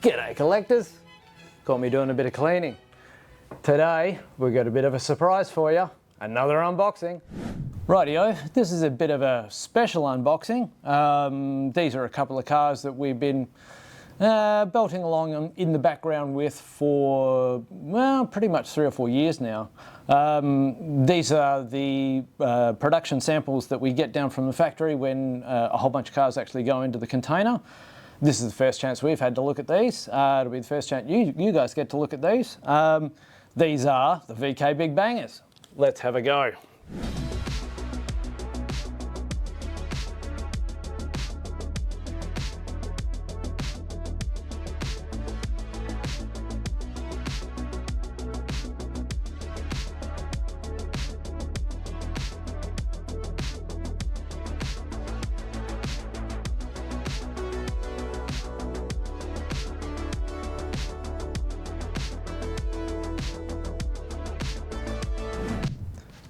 G'day collectors, caught me doing a bit of cleaning. Today we've got a bit of a surprise for you, another unboxing. Rightio, this is a bit of a special unboxing. These are a couple of cars that we've been belting along in the background with for, well, pretty much 3 or 4 years now. These are the production samples that we get down from the factory when a whole bunch of cars actually go into the container. This is the first chance we've had to look at these. It'll be the first chance you guys get to look at these. These are the VK Big Bangers. Let's have a go.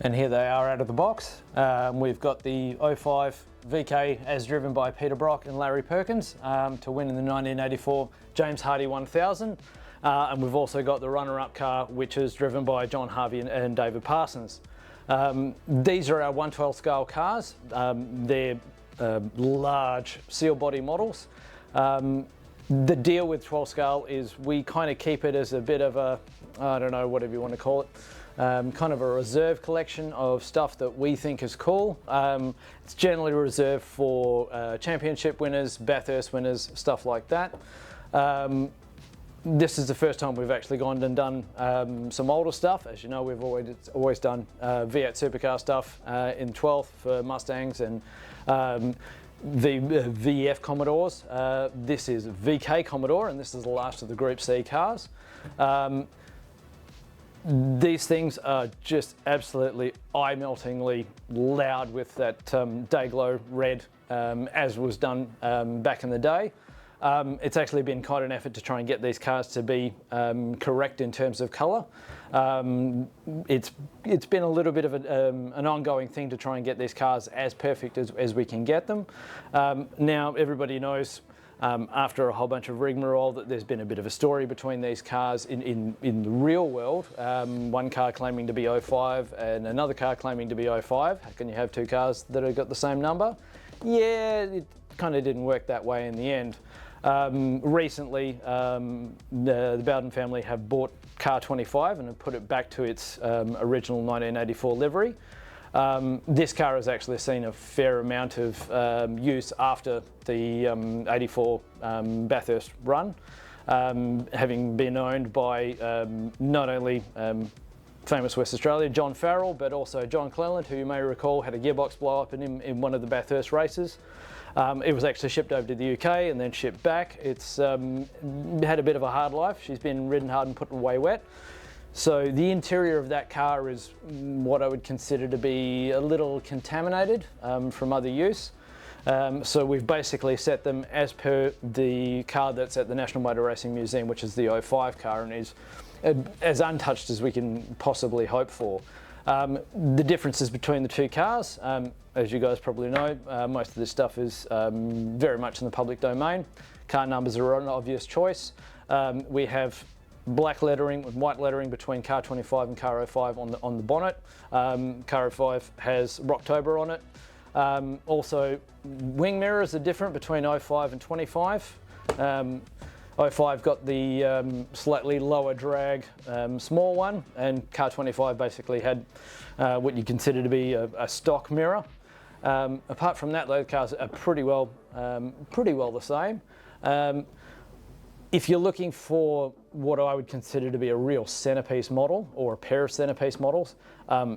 And here they are out of the box. We've got the 05 VK as driven by Peter Brock and Larry Perkins to win in the 1984 James Hardie 1000. And we've also got the runner-up car, which is driven by John Harvey and David Parsons. These are our 112 scale cars. They're large seal body models. The deal with 12 scale is we kind of keep it as a bit of a, I don't know, whatever you want to call it, kind of a reserve collection of stuff that we think is cool. It's generally reserved for championship winners, Bathurst winners, stuff like that. This is the first time we've actually gone and done some older stuff. As you know, we've always done V8 supercar stuff in 12th for Mustangs and the VF Commodores. This is VK Commodore, and this is the last of the Group C cars. These things are just absolutely eye-meltingly loud with that day-glow red, as was done back in the day. It's actually been quite an effort to try and get these cars to be correct in terms of colour. It's been a little bit of an ongoing thing to try and get these cars as perfect as we can get them. Now everybody knows after a whole bunch of rigmarole that there's been a bit of a story between these cars in the real world. One car claiming to be 05 and another car claiming to be 05. How can you have two cars that have got the same number? Yeah, it kind of didn't work that way in the end. Recently, the Bowden family have bought car 25 and have put it back to its original 1984 livery. This car has actually seen a fair amount of use after the 84 Bathurst run, having been owned by not only famous West Australia John Farrell, but also John Cleland, who you may recall had a gearbox blow up in one of the Bathurst races. It was actually shipped over to the UK and then shipped back. It's had a bit of a hard life. She's been ridden hard and put away wet. So the interior of that car is what I would consider to be a little contaminated from other use. So we've basically set them as per the car that's at the National Motor Racing Museum, which is the 05 car, and is as untouched as we can possibly hope for. The differences between the two cars, as you guys probably know, most of this stuff is very much in the public domain. Car numbers are an obvious choice. We have black lettering with white lettering between car 25 and car 05 on the bonnet. Car 05 has Rocktober on it. Also, wing mirrors are different between 05 and 25. 05 got the slightly lower drag small one, and car 25 basically had what you consider to be a stock mirror. Apart from that, those cars are pretty well the same. If you're looking for what I would consider to be a real centerpiece model or a pair of centerpiece models,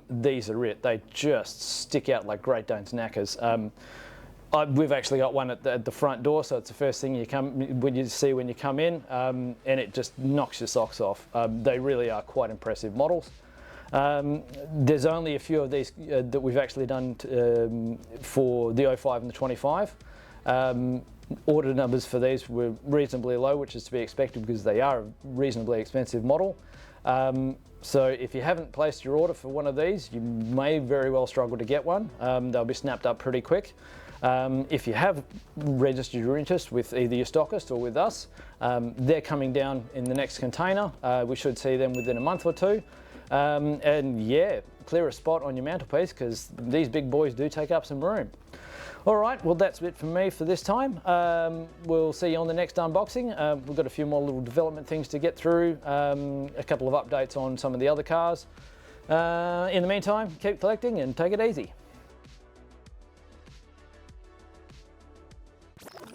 these are it. They just stick out like Great Danes knackers. We've actually got one at the front door, so it's the first thing you see when you come in, and it just knocks your socks off. They really are quite impressive models. There's only a few of these that we've actually done for the 05 and the 25. Order numbers for these were reasonably low, which is to be expected because they are a reasonably expensive model. So if you haven't placed your order for one of these, you may very well struggle to get one. They'll be snapped up pretty quick. If you have registered your interest with either your stockist or with us, they're coming down in the next container. We should see them within a month or two. And yeah, clear a spot on your mantelpiece because these big boys do take up some room. All right, well that's it from me for this time. We'll see you on the next unboxing. We've got a few more little development things to get through, a couple of updates on some of the other cars. In the meantime, keep collecting and take it easy.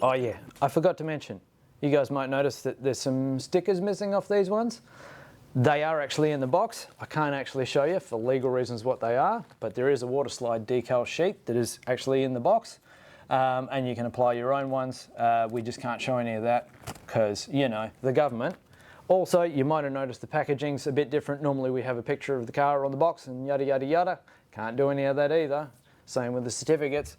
Oh yeah, I forgot to mention, you guys might notice that there's some stickers missing off these ones. They are actually in the box. I can't actually show you for legal reasons what they are, but there is a water slide decal sheet that is actually in the box, and you can apply your own ones. We just can't show any of that because, you know, the government. Also, you might have noticed the packaging's a bit different. Normally we have a picture of the car on the box and yada yada yada. Can't do any of that either. Same with the certificates.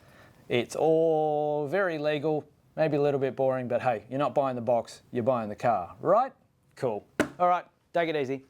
It's all very legal, maybe a little bit boring, but hey, you're not buying the box, you're buying the car, right? Cool. All right. Take it easy.